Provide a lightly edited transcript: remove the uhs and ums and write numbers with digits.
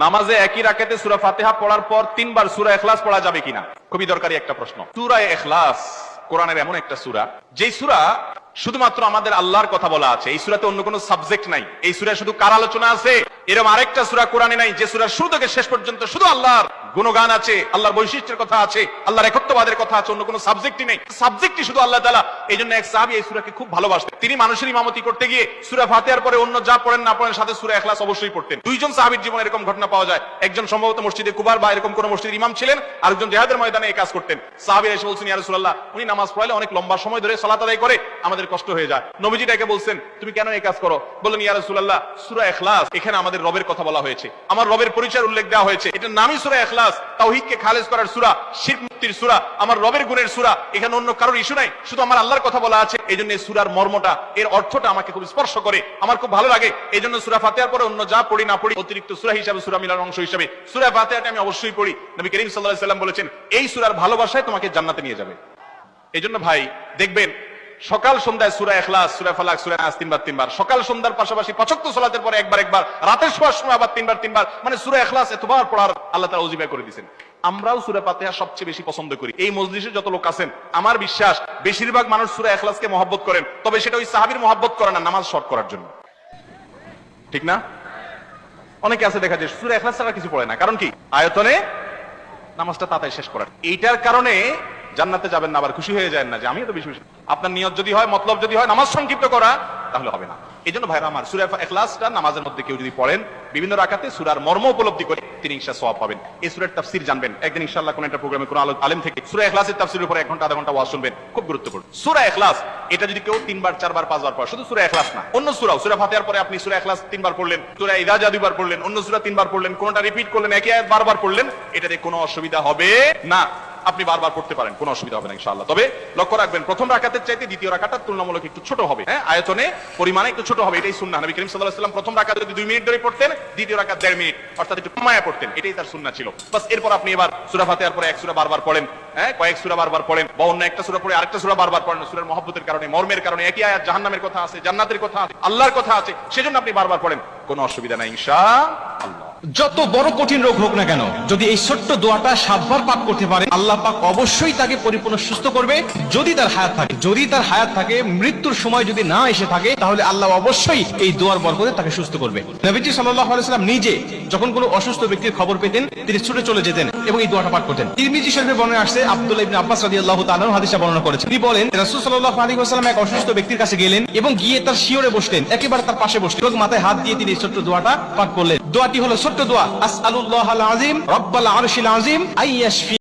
নামাজে একই রাকাতে সূরা ফাতিহা পড়ার পর 3 বার সূরা ইখলাস পড়া যাবে কিনা? খুবই দরকারি একটা প্রশ্ন। সূরা ইখলাস কোরআনের এমন একটা সূরা, যেই সূরা শুধুমাত্র আমাদের আল্লাহর কথা বলা আছে। এই সূরাতে অন্য কোনো সাবজেক্ট নাই। এই সূরায় শুধু কার আলোচনা আছে? এরকম আরেকটা সূরা কোরআনে নাই যে সূরার শুরু থেকে শেষ পর্যন্ত শুধু আল্লাহর গুণগান আছে, আল্লাহর বৈশিষ্ট্যের কথা আছে, আল্লাহর একত্ববাদের কথা আছে, অন্য কোনো সাবজেক্টই নেই। সাবজেক্টই শুধু আল্লাহ তাআলা। এইজন্য এক সাহাবী এই সূরাকে খুব ভালোবাসতেন। তিনি মানুষের ইমামতি করতে গিয়ে সূরা ফাতিহার পরে অন্য যা পড়েন না পড়েন সাথে সূরা ইখলাস অবশ্যই পড়তেন। দুইজন সাহাবীর জীবনে এরকম ঘটনা পাওয়া যায়। একজন সম্ভবত মসজিদে কুবার বা এরকম কোন মসজিদের ইমাম ছিলেন, আরেকজন জিহাদের ময়দানে এই কাজ করতেন। সাহাবীরা এসে বলছেন, ইয়া রাসূলুল্লাহ, উনি নামাজ পড়ালে অনেক লম্বা সময় ধরে সালাত আদায় করে, আমাদের কষ্ট হয়ে যায়। নবীজি তাকে বলছেন, তুমি কেন এই কাজ করো? বললেন, ইয়া রাসূলুল্লাহ, সূরা ইখলাস এখানে আমাদের রবের কথা বলা হয়েছে, আমার রবের পরিচয়ের উল্লেখ দেওয়া হয়েছে। এটার নামই সূরা ইখলাস, তাওহীদকে খালেজ করার সূরা, শিরক মুক্তির সূরা, আমার রবের গুণের সূরা। এখানে অন্য কারোর ইস্যু নাই, শুধু আমার আল্লাহর কথা বলা আছে। এইজন্য এই সূরার মর্মটা, এর অর্থটা আমাকে খুব স্পর্শ করে, আমার খুব ভালো লাগে। এইজন্য সূরা ফাতিহার পরে অন্য যা পড়ি না পড়ি অতিরিক্ত সূরা হিসেবে, সূরা মিলার অংশ হিসেবে সূরা ফাতিহাটা আমি অবশ্যই পড়ি। নবী করিম সাল্লাল্লাহু আলাইহি ওয়াসাল্লাম বলেছেন, এই সূরার ভালোবাসায় তোমাকে জান্নাতে নিয়ে যাবে। এইজন্য ভাই দেখবেন, সকাল সন্ধ্যায় সূরা ইখলাস, সূরা ফালাক, সূরা নাস 3 বার 3 বার, সকাল সন্ধ্যার পাশাপাশি 5 ওয়াক্ত সালাতের পরে একবার একবার, রাতের শোয়ার সময় আবার 3 বার 3 বার, মানে সূরা ইখলাস এতবার পড়ার আল্লাহ তাআলা ওজিফা করে দিয়েছেন। আমরাও সূরা ফাতিহা সবচেয়ে বেশি পছন্দ করি। এই মজলিসে যত লোক আছেন, আমার বিশ্বাস বেশিরভাগ মানুষ সূরা ইখলাসকে মহব্বত করেন। তবে সেটা ওই সাহাবীর মহব্বত করে না, নামাজ শর্ট করার জন্য। ঠিক না? অনেকে আছে দেখা যায় সূরা ইখলাস ছাড়া কিছু পড়ে না। কারণ কি? আয়তনে নামাজটা তাড়াতাড়ি শেষ করার। এইটার কারণে জান্নাতে যাবেন না, আবার খুশি হয়ে যায় না যে আমি তো বেশি বেশি। আপনার নিয়ত যদি হয়, মতলব যদি হয় নামাজ সংক্ষিপ্ত করা, তাহলে হবে না। এই জন্য ভাইরা আমার, সূরা ইখলাসটা নামাজের মধ্যে কেউ যদি পড়েন, বিভিন্ন রাকাতে সূরার মর্ম উপলব্ধি করে তিনি ইনশাআল্লাহ সওয়াব পাবেন। এই সূরার তাফসীর জানবেন, একদিন ইনশাআল্লাহ কোন একটা প্রোগ্রামে কোন আলেম থেকে সূরা ইখলাসের তাফসীরের উপরে 1 ঘন্টা আধা ঘন্টা ওয়াজ শুনবেন, খুব গুরুত্বপূর্ণ। সূরা ইখলাস এটা যদি কেউ 3 বার 4 বার 5 বার পড়ে, শুধু সূরা ইখলাস না, অন্য সূরাও, সূরা ফাতিহার পরে আপনি সূরা ইখলাস 3 বার পড়লেন, সূরা ইযা জা 2 বার পড়লেন, অন্য সূরা 3 বার পড়লেন, কোনটা রিপিট করলেন, একই আয়াত বারবার পড়লেন, এটাতে কোনো অসুবিধা হবে না। আপনি বারবার পড়তে পারেন, কোনো অসুবিধা হবে না ইনশাআল্লাহ। তবে লক্ষ্য রাখবেন, প্রথম রাকাতের চাইতে দ্বিতীয় রাকাতটা তুলনামূলক একটু ছোট হবে। হ্যাঁ, আয়তনে পরিমাণে একটু ছোট হবে, এটাই সুন্নাহ। নবী করিম সাল্লাল্লাহু আলাইহি ওয়াসাল্লাম প্রথম রাকাতে যদি 2 মিনিট ধরে পড়তেন, দ্বিতীয় রাকাত 1.5 মিনিট, অর্থাৎ একটু কমায়া পড়তেন, এটাই তার সুন্নাহ ছিল। বাস এরপর আপনি এবার সূরা ফাতিহার পরে এক সূরা বারবার পড়েন, হ্যাঁ, কয়েক সূরা বারবার পড়েন, বা অন্য একটা সূরা পড়ে আরেকটা সূরা বারবার পড়েন। সূরার মহব্বতের কারণে, মর্মের কারণে, একই আয়াত জাহান্নামের কথা আছে, জান্নাতের কথা আছে, আল্লাহর কথা আছে, সেজন্য আপনি বারবার পড়েন, কোনো অসুবিধা নাই ইনশাআল্লাহ। যত বড় কঠিন রোগ হোক না কেন, যদি এই ছোট্ট দোয়াটা 7 বার পাঠ করতে পারে, আল্লাহ পাক অবশ্যই তাকে পরিপূর্ণ সুস্থ করবে। যদি তার হায়াত থাকে, যদি তার হায়াত থাকে, মৃত্যুর সময় যদি না এসে থাকে, তাহলে আল্লাহ অবশ্যই এই দোয়ার বরকতে তাকে সুস্থ করবে। নবীজি সাল্লাল্লাহু আলাইহি ওয়াসাল্লাম নিজে যখন কোনো অসুস্থ ব্যক্তির খবর পেতেন, তিনি ছুটে চলে যেতেন এবং এই দোয়াটা পাঠ করতেন। তিরমিজি শরীফে বর্ণনা আসছে, আব্দুল্লাহ ইবনে আব্বাস রাদিয়াল্লাহু তাআলা হাদিসে বর্ণনা করেছেন। তিনি বলেন, রাসূল সাল্লাল্লাহু আলাইহি ওয়াসাল্লাম এক অসুস্থ ব্যক্তির কাছে গেলেন এবং গিয়ে তার শিয়রে বসলেন, একেবারে তার পাশে বসলেন এবং মাথায় হাত দিয়ে তিনি এই ছোট্ট দোয়াটা পাঠ করলেন। দোয়াটি হলো ছোট্ট দোয়া, আসআলুল্লাহাল আযীম রাব্বাল আরশিল আযীম আইয়াশফি